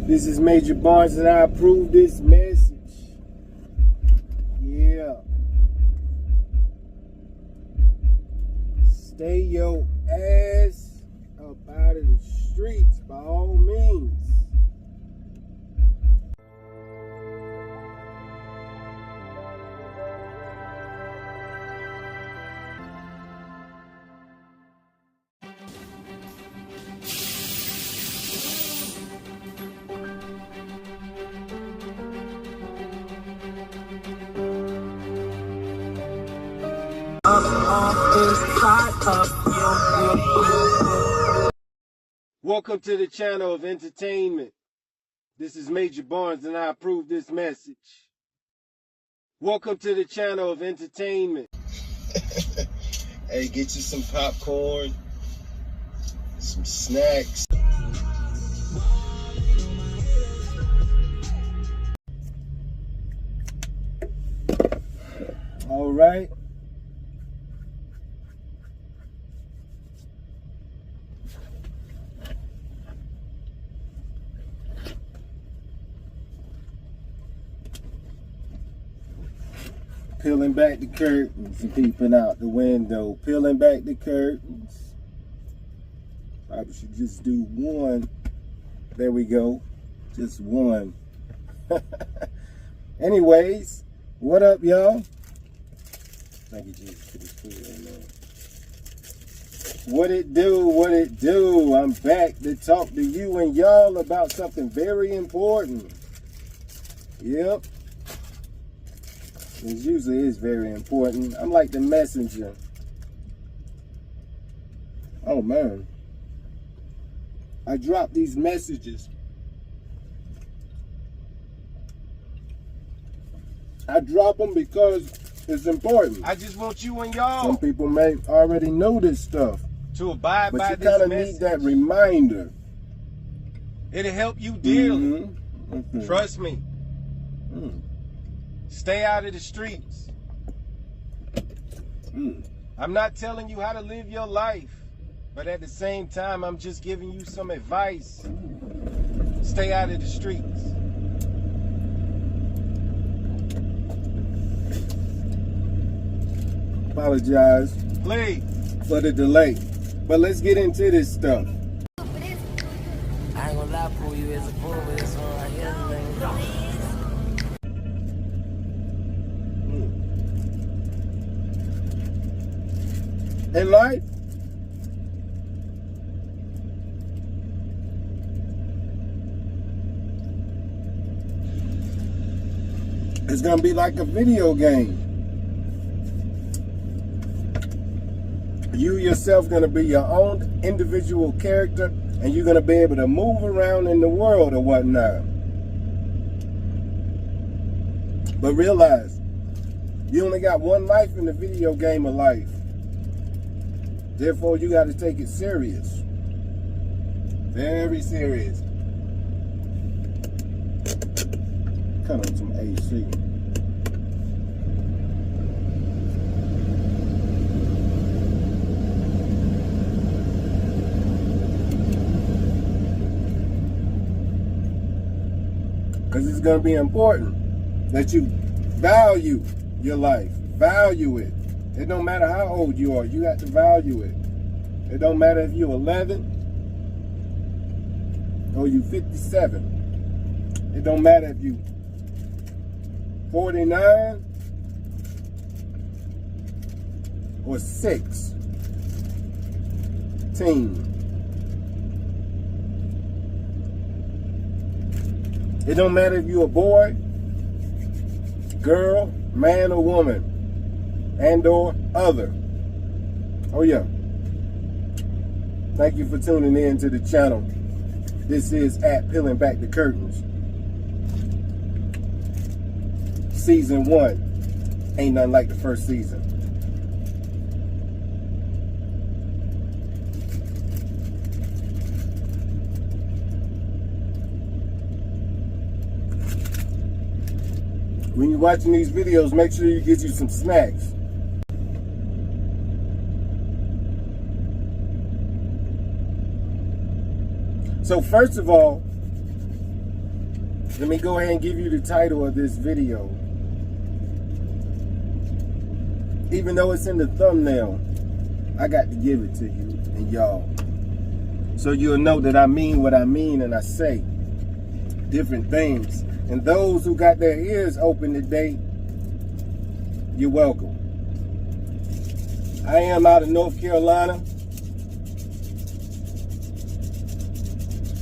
This is Major Barnes and I approve this message. Yeah. Stay your ass up out of the streets by all means. Welcome to the channel of entertainment. This is Major Barnes and I approve this message. Welcome to the channel of entertainment. Hey, get you some popcorn, some snacks. All right. Peeling back the curtains and peeping out the window. Peeling back the curtains. Probably should just do one. There we go. Just one. Anyways, what up, y'all? Thank you, Jesus, for this food. Amen. What it do? What it do? I'm back to talk to you and y'all about something very important. Yep. It usually is very important. I'm like the messenger. Oh man. I drop these messages. I drop them because it's important. I just want you and y'all. Some people may already know this stuff. To abide by but this you kind of message. need that reminder. It'll help you dearly. Mm-hmm. Trust me. Stay out of the streets. I'm not telling you how to live your life, but at the same time, I'm just giving you some advice. Stay out of the streets. Apologize Please. for the delay, but let's get into this stuff. I ain't gonna lie, for you as a fool with this one right here. In life, it's gonna be like a video game. You yourself gonna be your own individual character, and you're gonna be able to move around in the world or whatnot. But realize, you only got one life in the video game of life. Therefore, you got to take it serious. Very serious. Cut on some AC. Because it's going to be important that you value your life. Value it. It don't matter how old you are, you have to value it. It don't matter if you're 11 or you 57. It don't matter if you 49 or 16. It don't matter if you're a boy, girl, man or woman. And or other. Oh yeah. Thank you for tuning in to the channel. This is at Peeling Back the Curtains. Season 1. Ain't nothing like the first season. When you're watching these videos, make sure you get you some snacks. So first of all, Let me go ahead and give you the title of this video. Even though it's in the thumbnail, I got to give it to you and y'all. So you'll know that I mean what I mean and I say different things. And those who got their ears open today, you're welcome. I am out of North Carolina.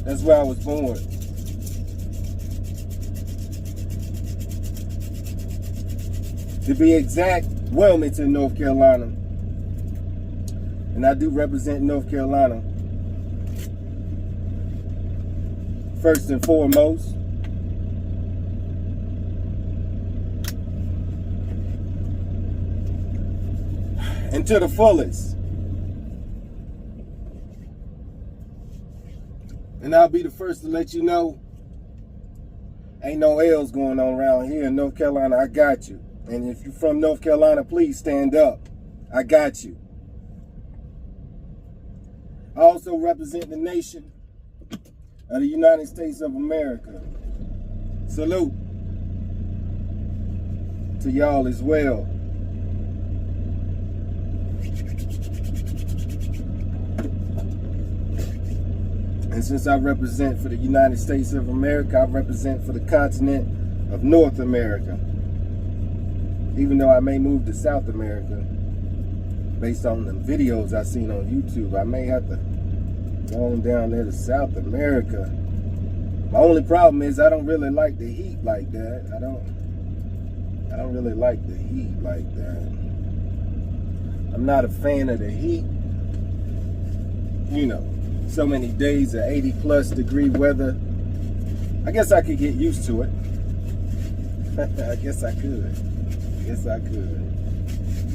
That's where I was born. To be exact, Wilmington, North Carolina. And I do represent North Carolina. First and foremost. And to the fullest. And I'll be the first to let you know, ain't no L's going on around here in North Carolina. I got you. And if you're from North Carolina, please stand up. I got you. I also represent the nation of the United States of America. Salute to y'all as well. And since I represent for the United States of America, I represent for the continent of North America. Even though I may move to South America, based on the videos I've seen on YouTube, I may have to go on down there to South America. My only problem is I don't really like the heat like that. I don't really like the heat like that. I'm not a fan of the heat. You know, so many days of 80+ degree weather. I guess I could get used to it. I guess I could.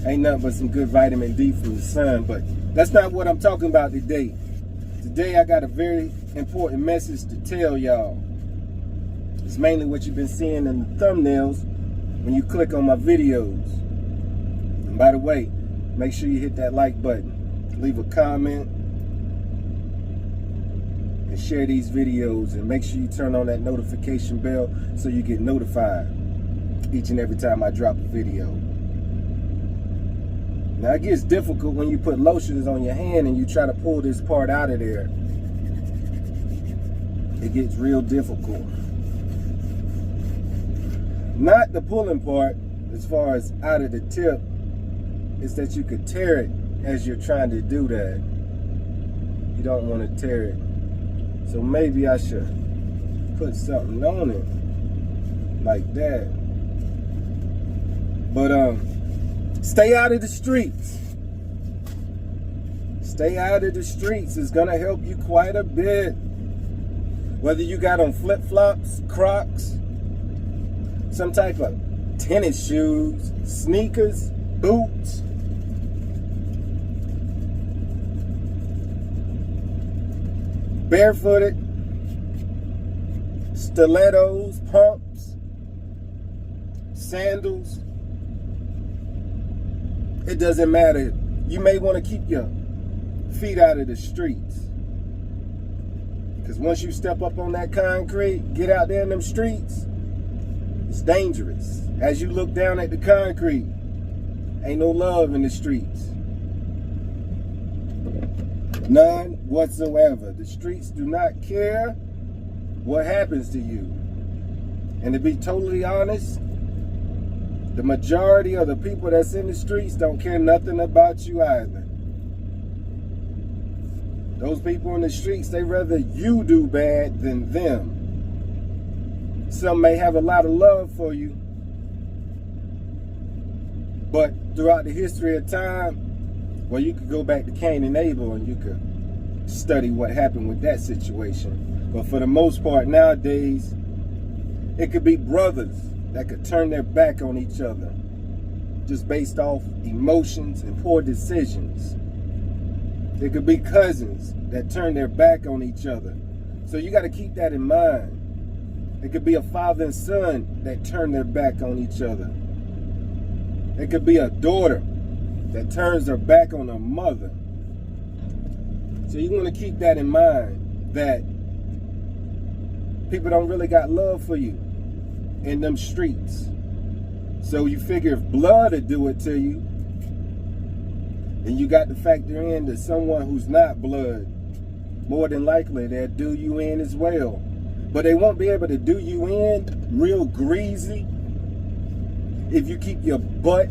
Ain't nothing but some good vitamin D from the sun, but that's not what I'm talking about today. Today I got a very important message to tell y'all. It's mainly what you've been seeing in the thumbnails when you click on my videos. And by the way, make sure you hit that like button, leave a comment, and share these videos, and make sure you turn on that notification bell so you get notified each and every time I drop a video. Now it gets difficult when you put lotions on your hand and you try to pull this part out of there. It gets real difficult. Not the pulling part as far as out of the tip, it's that you could tear it as you're trying to do that. You don't want to tear it. So maybe I should put something on it like that. But stay out of the streets. Stay out of the streets is gonna help you quite a bit. Whether you got on flip-flops, Crocs, some type of tennis shoes, sneakers, boots, barefooted, stilettos, pumps, sandals. It doesn't matter. You may want to keep your feet out of the streets. Because once you step up on that concrete, get out there in them streets, it's dangerous. As you look down at the concrete, ain't no love in the streets. None whatsoever. The streets do not care what happens to you. And to be totally honest, the majority of the people that's in the streets don't care nothing about you either. Those people in the streets, they rather you do bad than them. Some may have a lot of love for you, but throughout the history of time, well, you could go back to Cain and Abel and you could study what happened with that situation. But for the most part nowadays, it could be brothers that could turn their back on each other just based off emotions and poor decisions. There could be cousins that turn their back on each other. So you got to keep that in mind. It could be a father and son that turn their back on each other. It could be a daughter that turns her back on her mother. So you want to keep that in mind, that People don't really got love for you in them streets. So you figure if blood would do it to you, then you got to factor in that someone who's not blood, more than likely they'll do you in as well. But they won't be able to do you in real greasy if you keep your butt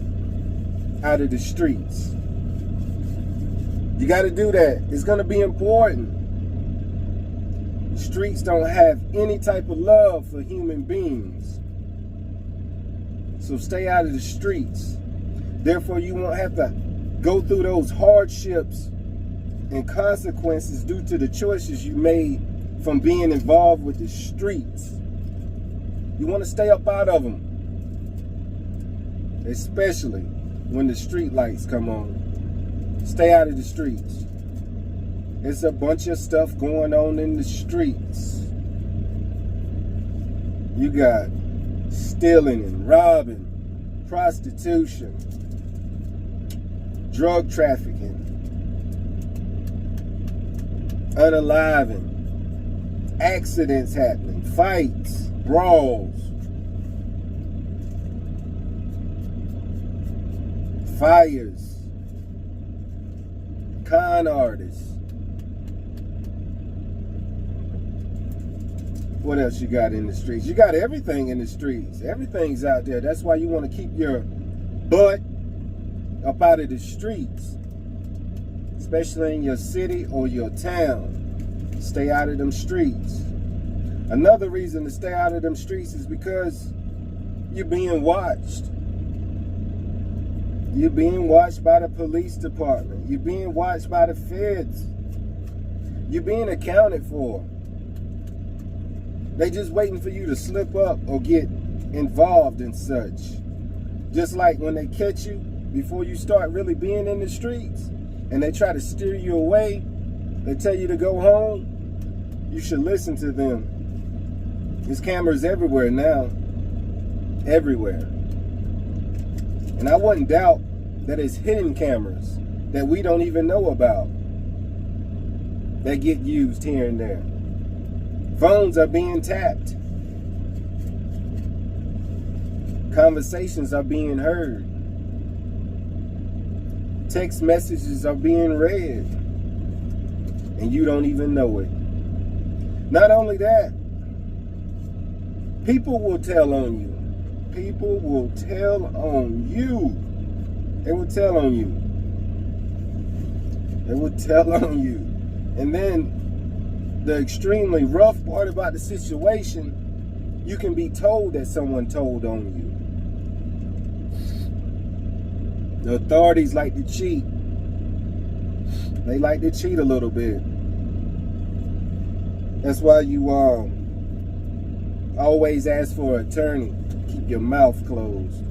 out of the streets. You got to do that. It's going to be important. The streets don't have any type of love for human beings. So stay out of the streets. Therefore, you won't have to go through those hardships and consequences due to the choices you made from being involved with the streets. You want to stay up out of them, especially when the street lights come on. Stay out of the streets. There's a bunch of stuff going on in the streets. You got stealing and robbing, prostitution, drug trafficking, unaliving, accidents happening, fights, brawls, fires, con artists. What else you got in the streets? You got everything in the streets. Everything's out there. That's why you want to keep your butt up out of the streets, especially in your city or your town. Stay out of them streets. Another reason to stay out of them streets is because you're being watched. You're being watched by the police department. You're being watched by the feds. You're being accounted for. They just waiting for you to slip up or get involved in such. Just like when they catch you before you start really being in the streets and they try to steer you away, they tell you to go home, you should listen to them. There's cameras everywhere now. Everywhere. And I wouldn't doubt that it's hidden cameras that we don't even know about that get used here and there. Phones are being tapped. Conversations are being heard. Text messages are being read. And you don't even know it. Not only that, people will tell on you. People will tell on you. They will tell on you. They will tell on you. And then the extremely rough part about the situation, you can be told that someone told on you. The authorities like to cheat. They like to cheat a little bit. That's why you always ask for an attorney. Keep your mouth closed.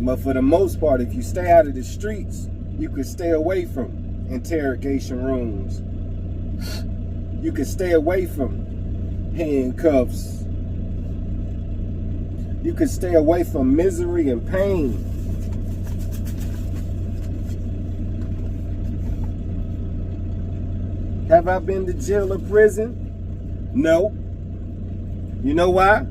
But for the most part, if you stay out of the streets, you can stay away from interrogation rooms. You can stay away from handcuffs. You can stay away from misery and pain. Have I been to jail or prison? No. You know why?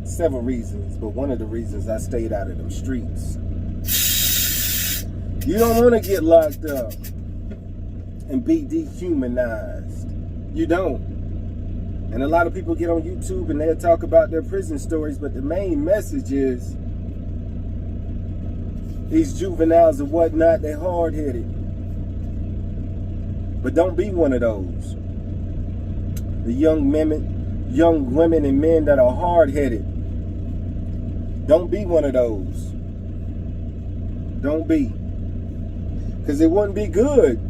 Several reasons, but one of the reasons I stayed out of them streets. You don't want to get locked up and be dehumanized. You don't. And a lot of people get on YouTube and they'll talk about their prison stories, but the main message is these juveniles and whatnot, they're hard-headed. But don't be one of those. The young women and men that are hard-headed. Don't be one of those. Don't be. Because it wouldn't be good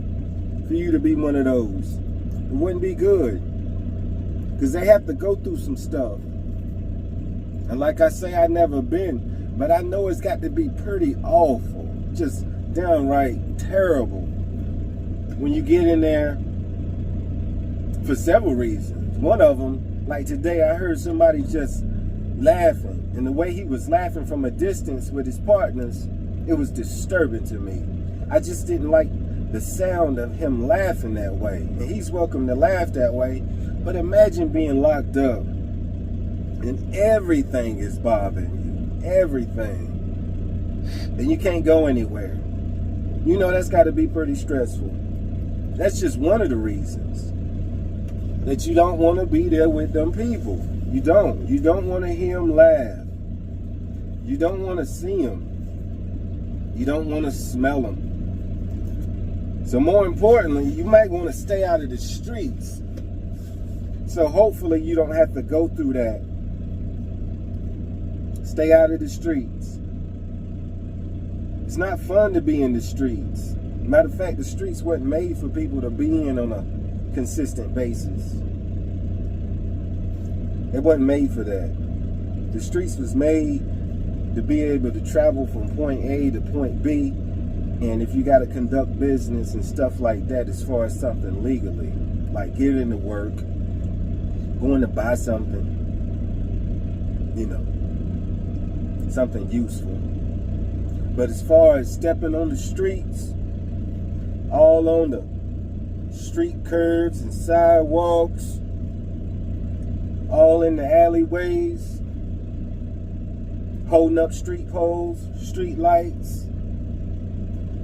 for you to be one of those. It wouldn't be good. Because they have to go through some stuff. And like I say, I've never been, but I know it's got to be pretty awful. Just downright terrible. When you get in there for several reasons. One of them, like today, I heard somebody just laughing. And the way he was laughing from a distance with his partners, it was disturbing to me. I just didn't like the sound of him laughing that way. And he's welcome to laugh that way. But imagine being locked up and everything is bothering you. Everything. And you can't go anywhere. You know that's got to be pretty stressful. That's just one of the reasons that you don't want to be there with them people. You don't. You don't want to hear them laugh. You don't want to see them. You don't want to smell them. So more importantly, you might want to stay out of the streets. So hopefully you don't have to go through that. Stay out of the streets. It's not fun to be in the streets. Matter of fact, the streets weren't made for people to be in on a consistent basis. It wasn't made for that. The streets was made to be able to travel from point A to point B. And if you got to conduct business and stuff like that, as far as something legally, like getting to work, going to buy something, you know, something useful. But as far as stepping on the streets, all on the street curbs and sidewalks, all in the alleyways, holding up street poles, street lights,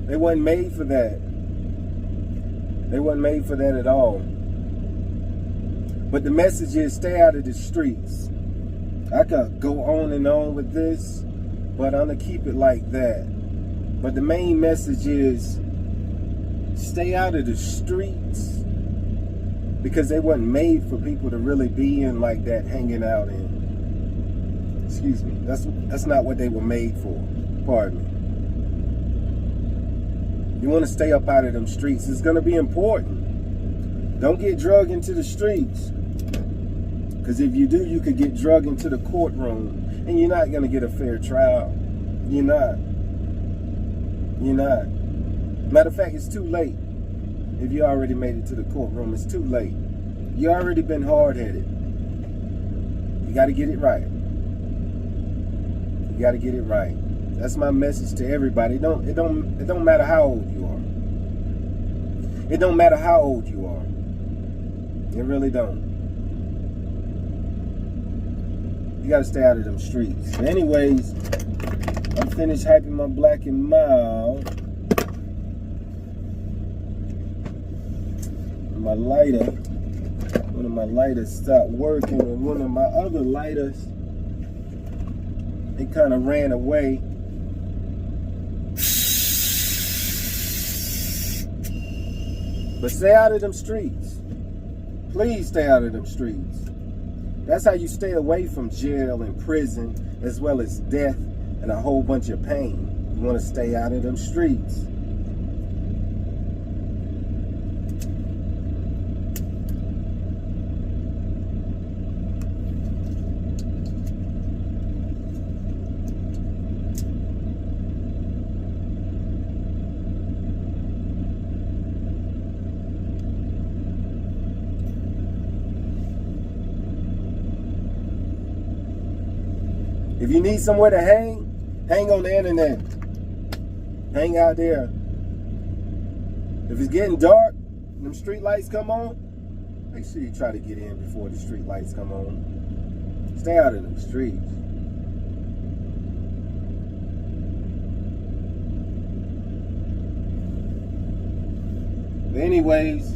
they wasn't made for that. They wasn't made for that at all. But the message is stay out of the streets. I could go on and on with this, but I'm going to keep it like that. But the main message is stay out of the streets, because they wasn't made for people to really be in like that, hanging out in. Excuse me. That's not what they were made for. Pardon me. You want to stay up out of them streets. It's going to be important. Don't get drugged into the streets. Because if you do, you could get drugged into the courtroom. And you're not going to get a fair trial. You're not. You're not. Matter of fact, it's too late. If you already made it to the courtroom, it's too late. You already been hard-headed. You got to get it right. You got to get it right. That's my message to everybody. It don't matter how old you are. It don't matter how old you are. It really don't. You gotta stay out of them streets. But anyways, I'm finished hyping my Black and Mild. My lighter, one of my lighters stopped working, and one of my other lighters, it kind of ran away. But stay out of them streets. Please stay out of them streets. That's how you stay away from jail and prison, as well as death and a whole bunch of pain. You want to stay out of them streets. If you need somewhere to hang on the internet. Hang out there. If it's getting dark and them street lights come on, make sure you try to get in before the street lights come on. Stay out of them streets. But anyways,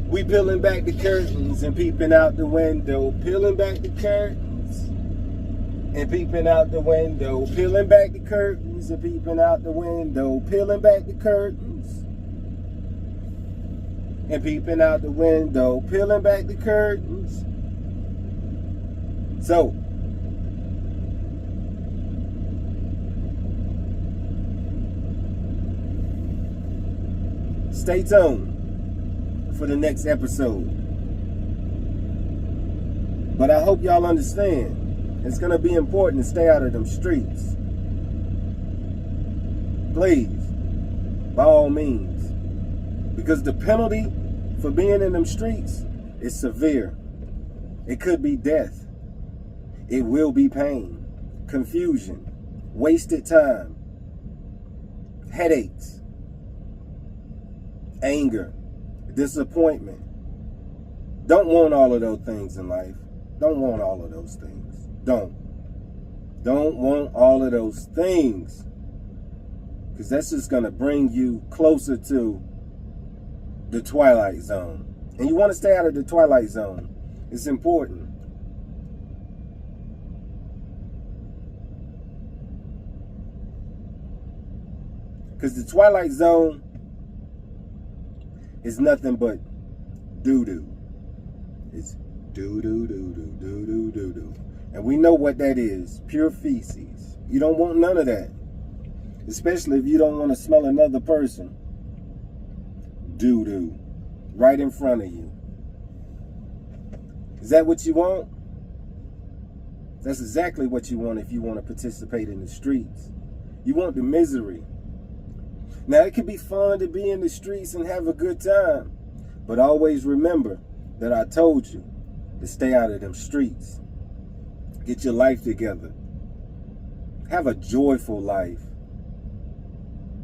we peeling back the curtains and peeping out the window. Peeling back the curtains and peeping out the window. Peeling back the curtains and peeping out the window. Peeling back the curtains and peeping out the window. Peeling back the curtains. So, stay tuned for the next episode. But I hope y'all understand, it's going to be important to stay out of them streets. Please, by all means. Because the penalty for being in them streets is severe. It could be death. It will be pain, confusion, wasted time, headaches, anger, disappointment. Don't want all of those things in life. Don't want all of those things. Don't want all of those things. Because that's just going to bring you closer to the twilight zone. And you want to stay out of the twilight zone. It's important. Because the twilight zone is nothing but doo-doo. It's doo-doo-doo-doo-doo-doo-doo-doo. And we know what that is. Pure feces. You don't want none of that. Especially if you don't want to smell another person. Doo-doo. Right in front of you. Is that what you want? That's exactly what you want if you want to participate in the streets. You want the misery. Now, it can be fun to be in the streets and have a good time. But always remember that I told you to stay out of them streets. Get your life together. Have a joyful life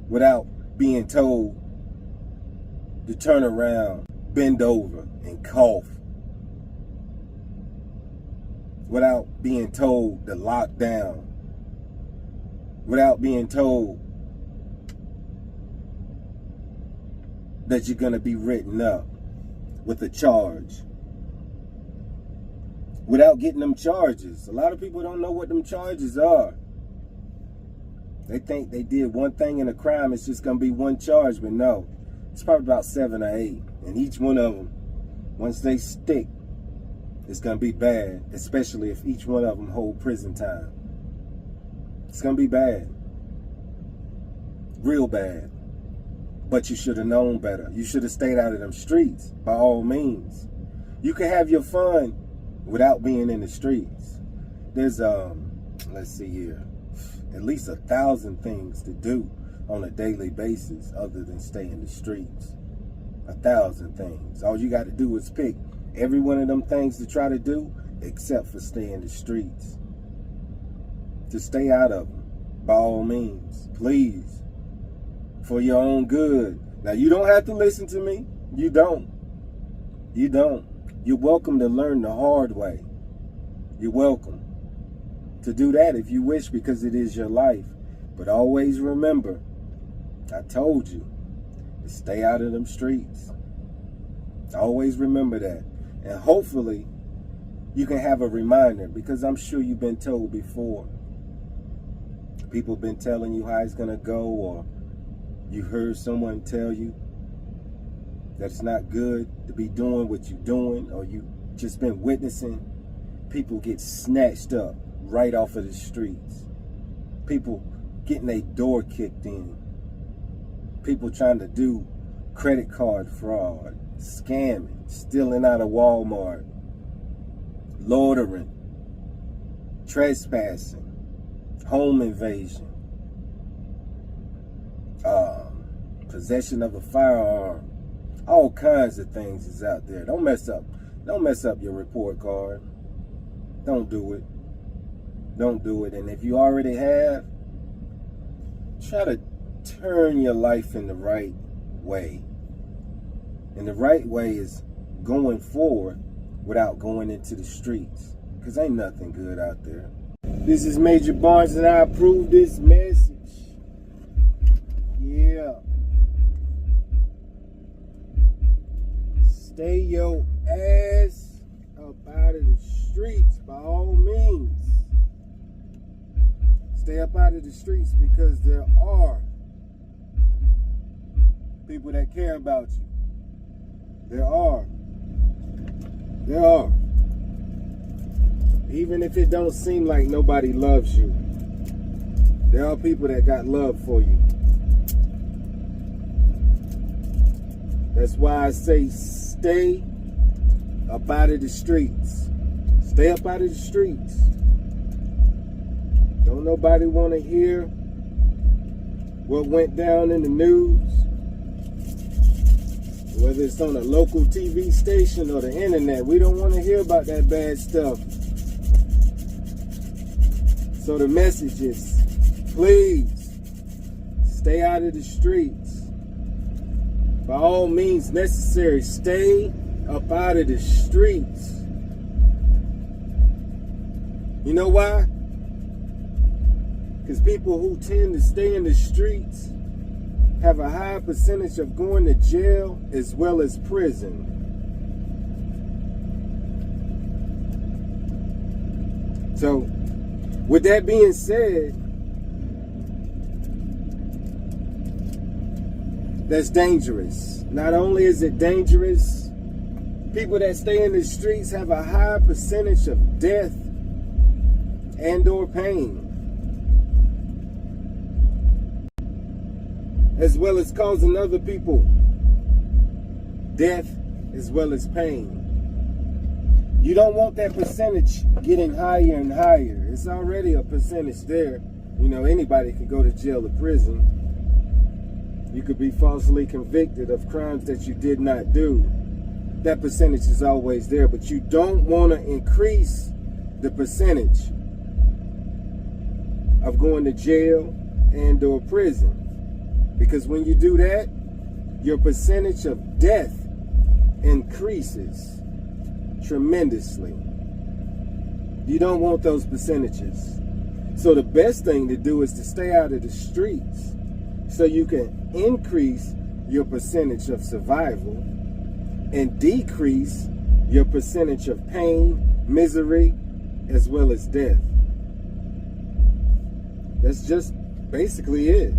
without being told to turn around, bend over, and cough. Without being told to lock down. Without being told that you're going to be written up with a charge. Without getting them charges. A lot of people don't know what them charges are. They think they did one thing in a crime, it's just going to be one charge, but no. It's probably about 7 or 8. And each one of them, once they stick, it's going to be bad. Especially if each one of them hold prison time. It's going to be bad. Real bad. But you should have known better. You should have stayed out of them streets, by all means. You can have your fun without being in the streets. There's, let's see here, at least 1,000 things to do on a daily basis other than stay in the streets. 1,000 things. All you got to do is pick every one of them things to try to do, except for stay in the streets. To stay out of them, by all means, please. For your own good. Now, you don't have to listen to me. You don't. You don't. You're welcome to learn the hard way. You're welcome to do that if you wish, because it is your life. But always remember, I told you, to stay out of them streets. Always remember that. And hopefully, you can have a reminder, because I'm sure you've been told before. People been telling you how it's going to go, or you heard someone tell you that it's not good to be doing what you're doing, or you just been witnessing people get snatched up right off of the streets. People getting their door kicked in. People trying to do credit card fraud, scamming, stealing out of Walmart, loitering, trespassing, home invasion, possession of a firearm. All kinds of things is out there. Don't mess up your report card. Don't do it. Don't do it. And if you already have, try to turn your life in the right way. And the right way is going forward without going into the streets, because ain't nothing good out there. This is Major Barnes, and I approve this message. Yeah. Stay your ass up out of the streets, by all means. Stay up out of the streets, because there are people that care about you. There are. Even if it don't seem like nobody loves you, there are people that got love for you. That's why I say stay up out of the streets. Stay up out of the streets. Don't nobody want to hear what went down in the news, whether it's on a local TV station or the internet. We don't want to hear about that bad stuff. So the message is, Please, stay out of the streets. By all means necessary, stay up out of the streets. You know why? Because people who tend to stay in the streets have a high percentage of going to jail as well as prison. So, with that being said, that's dangerous. Not only is it dangerous, people that stay in the streets have a high percentage of death and or pain, as well as causing other people death as well as pain. You don't want that percentage getting higher and higher. It's already a percentage there. You know, anybody could go to jail or prison. You could be falsely convicted of crimes that you did not do. That percentage is always there, but you don't want to increase the percentage of going to jail and or prison. Because when you do that, your percentage of death increases tremendously. You don't want those percentages. So the best thing to do is to stay out of the streets so you can increase your percentage of survival and decrease your percentage of pain, misery, as well as death. That's just basically it.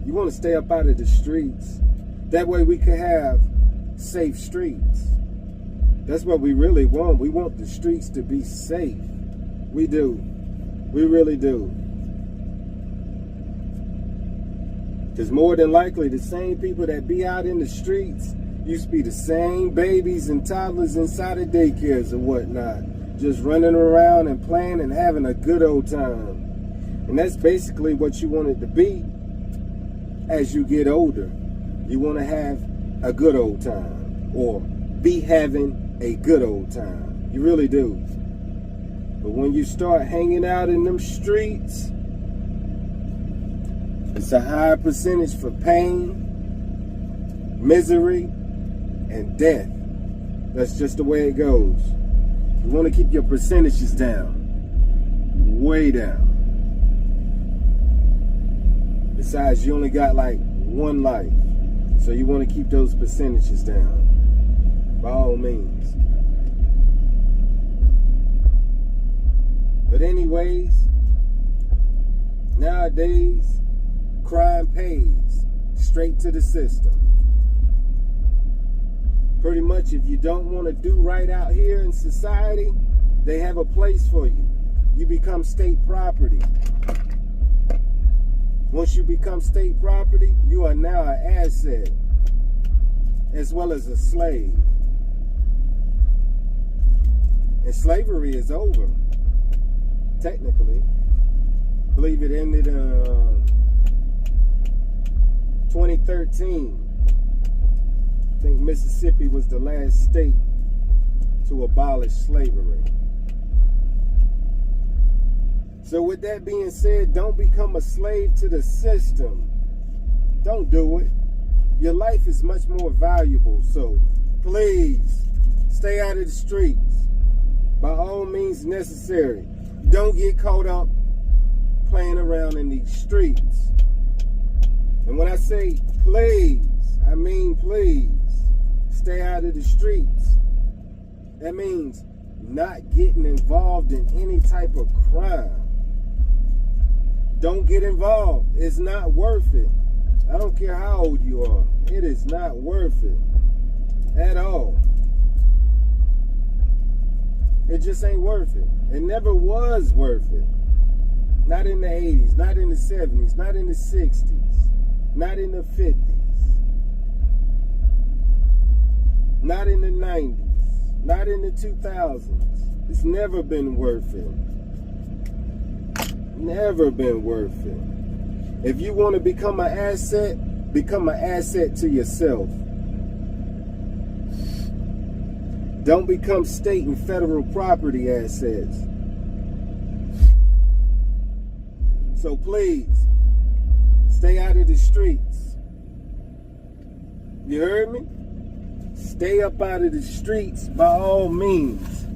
You want to stay up out of the streets. That way we can have safe streets. That's what we really want. We want the streets to be safe. We do. We really do. Because more than likely, the same people that be out in the streets used to be the same babies and toddlers inside of daycares and whatnot, just running around and playing and having a good old time. And that's basically what you want it to be as you get older. You want to have a good old time, or be having a good old time. You really do. But when you start hanging out in them streets, it's a higher percentage for pain, misery, and death. That's just the way it goes. You want to keep your percentages down. Way down. Besides, you only got like one life. So you want to keep those percentages down. By all means. But anyways, nowadays, crime pays straight to the system. Pretty much, if you don't want to do right out here in society, they have a place for you. You become state property. Once you become state property, you are now an asset, as well as a slave. And slavery is over, technically. I believe it ended in 2013. I think Mississippi was the last state to abolish slavery. So with that being said, don't become a slave to the system. Don't do it. Your life is much more valuable. So please stay out of the streets. By all means necessary. Don't get caught up playing around in these streets. And when I say please, I mean please. Stay out of the streets. That means not getting involved in any type of crime. Don't get involved. It's not worth it. I don't care how old you are. It is not worth it at all. It just ain't worth it. It never was worth it. Not in the 80s, not in the 70s, not in the 60s, not in the 50s, not in the 90s, not in the 2000s. It's never been worth it. Never been worth it. If you want to become an asset to yourself. Don't become state and federal property assets. So please, stay out of the streets. You heard me? Stay up out of the streets by all means.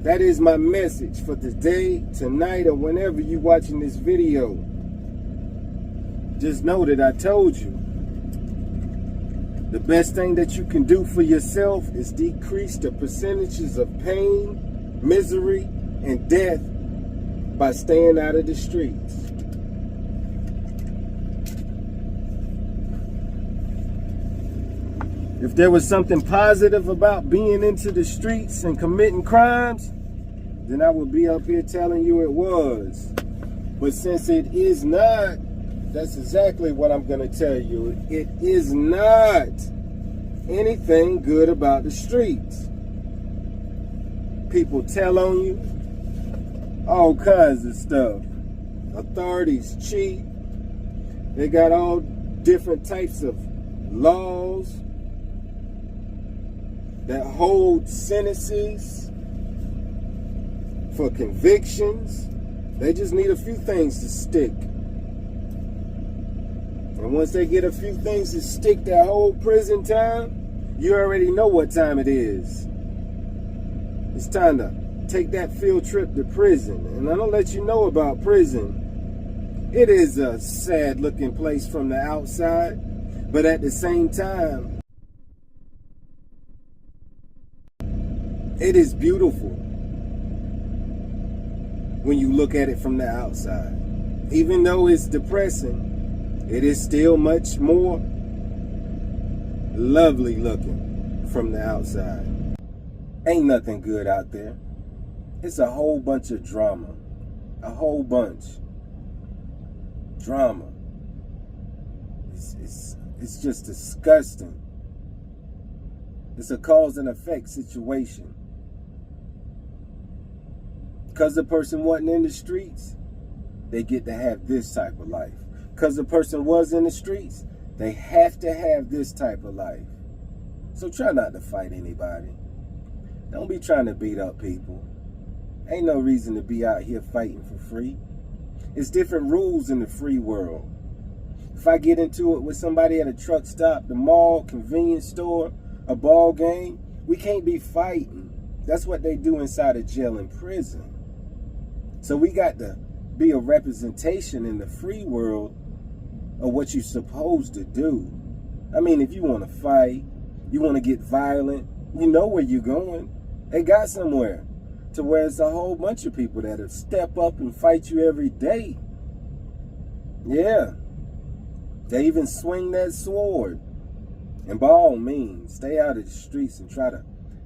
That is my message for today, tonight, or whenever you're watching this video. Just know that I told you. The best thing that you can do for yourself is decrease the percentages of pain, misery, and death by staying out of the streets. If there was something positive about being into the streets and committing crimes, then I would be up here telling you it was. But since it is not, that's exactly what I'm going to tell you. It is not anything good about the streets. People tell on you, all kinds of stuff. Authorities cheat. They got all different types of laws that hold sentences for convictions. They just need a few things to stick. And once they get a few things to stick that whole prison time, you already know what time it is. It's time to take that field trip to prison. And I'm gonna let you know about prison. It is a sad looking place from the outside, but at the same time, it is beautiful when you look at it from the outside. Even though it's depressing, it is still much more lovely looking from the outside. Ain't nothing good out there. It's a whole bunch of drama. A whole bunch. Drama. It's just disgusting. It's a cause and effect situation. Because the person wasn't in the streets, they get to have this type of life. Because the person was in the streets, they have to have this type of life. So try not to fight anybody. Don't be trying to beat up people. Ain't no reason to be out here fighting for free. It's different rules in the free world. If I get into it with somebody at a truck stop, the mall, convenience store, a ball game, we can't be fighting. That's what they do inside of jail and prison. So we got to be a representation in the free world of what you're supposed to do. I mean, if you want to fight, you want to get violent, you know where you're going. They got somewhere to where it's a whole bunch of people that'll step up and fight you every day. Yeah. They even swing that sword. And by all means, stay out of the streets and try to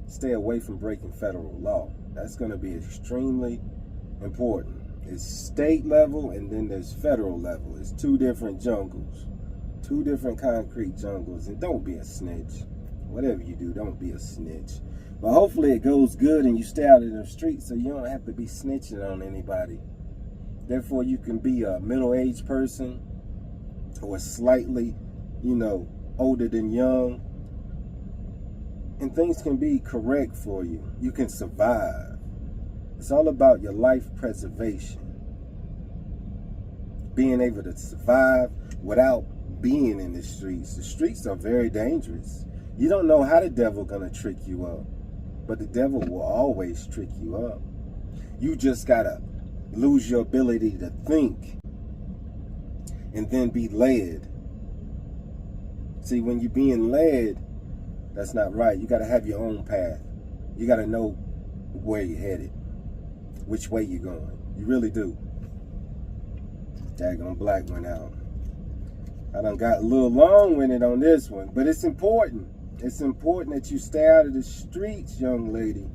stay away from breaking federal law. That's going to be extremely important. It's state level and then there's federal level. It's two different jungles. Two different concrete jungles. And don't be a snitch. Whatever you do, don't be a snitch. But hopefully it goes good and you stay out of the streets so you don't have to be snitching on anybody. Therefore, you can be a middle-aged person or slightly, older than young. And things can be correct for you. You can survive. It's all about your life preservation. Being able to survive without being in the streets. The streets are very dangerous. You don't know how the devil gonna trick you up. But the devil will always trick you up. You just gotta lose your ability to think and then be led. See, when you're being led, that's not right. You gotta have your own path. You gotta know where you're headed, which way you're going. You really do. Daggone black went out. I done got a little long-winded on this one, but it's important. It's important that you stay out of the streets, young lady.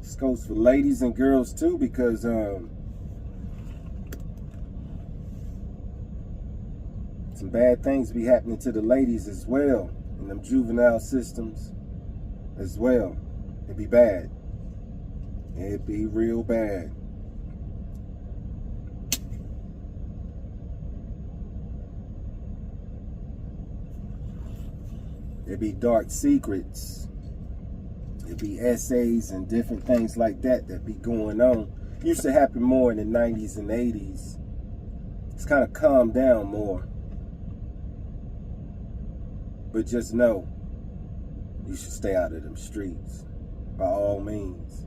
This goes for ladies and girls too, because some bad things be happening to the ladies as well, in them juvenile systems as well. It'd be bad. It'd be real bad. There'd be dark secrets. There'd be essays and different things like that that be going on. Used to happen more in the 90s and 80s. It's kind of calmed down more. But just know, you should stay out of them streets, by all means.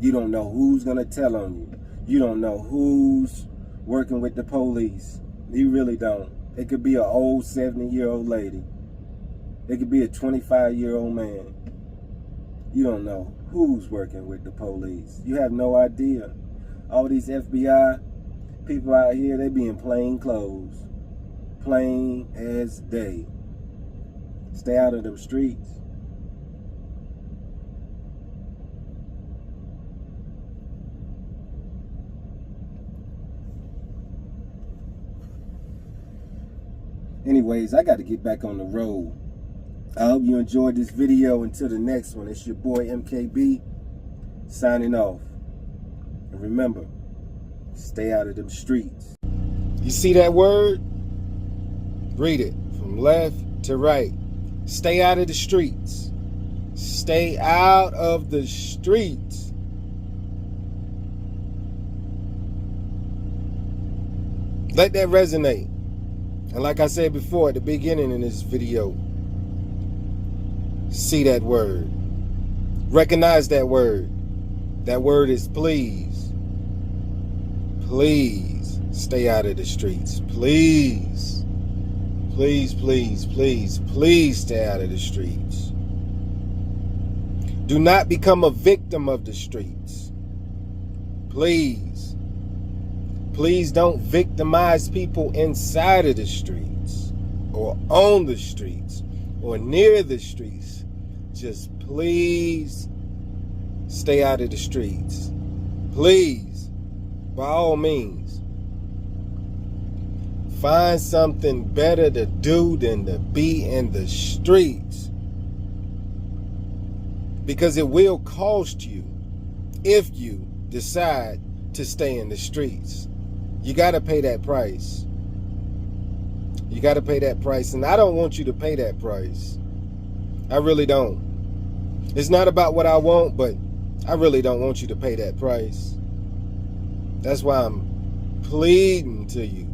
You don't know who's gonna tell on you. You don't know who's working with the police. You really don't. It could be an old 70-year-old lady. It could be a 25-year-old man. You don't know who's working with the police. You have no idea. All these FBI people out here, they be in plain clothes. Plain as day. Stay out of them streets. Anyways, I got to get back on the road. I hope you enjoyed this video. Until the next one, it's your boy MKB signing off. And remember, stay out of them streets. You see that word? Read it from left to right. Stay out of the streets. Stay out of the streets. Let that resonate. And like I said before at the beginning in this video, see that word. Recognize that word. That word is please. Please stay out of the streets. Please. Please, please, please, please stay out of the streets. Do not become a victim of the streets. Please. Please don't victimize people inside of the streets or on the streets or near the streets. Just please stay out of the streets. Please, by all means, find something better to do than to be in the streets. Because it will cost you if you decide to stay in the streets. You got to pay that price. You got to pay that price. And I don't want you to pay that price. I really don't. It's not about what I want, but I really don't want you to pay that price. That's why I'm pleading to you.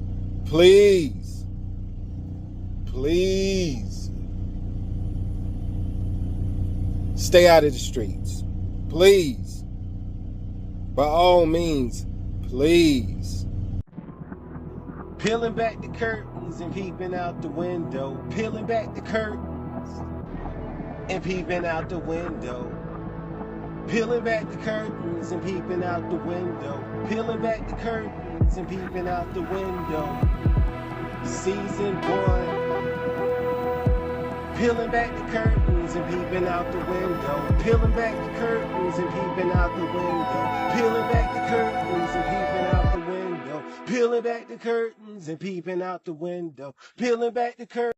Please. Please. Stay out of the streets. Please. By all means, please. Peeling back the curtains and peeping out the window. Peeling back the curtains and peeping out the window. Peeling back the curtains and peeping out the window. Peeling back the curtains and peeping out the window. Season 1. Peeling back the curtains and peeping out the window. Peeling back the curtains and peeping out the window. Peeling back the curtains and peeping out the window. Peeling back the curtains and peeping out the window. Peeling back the curtains.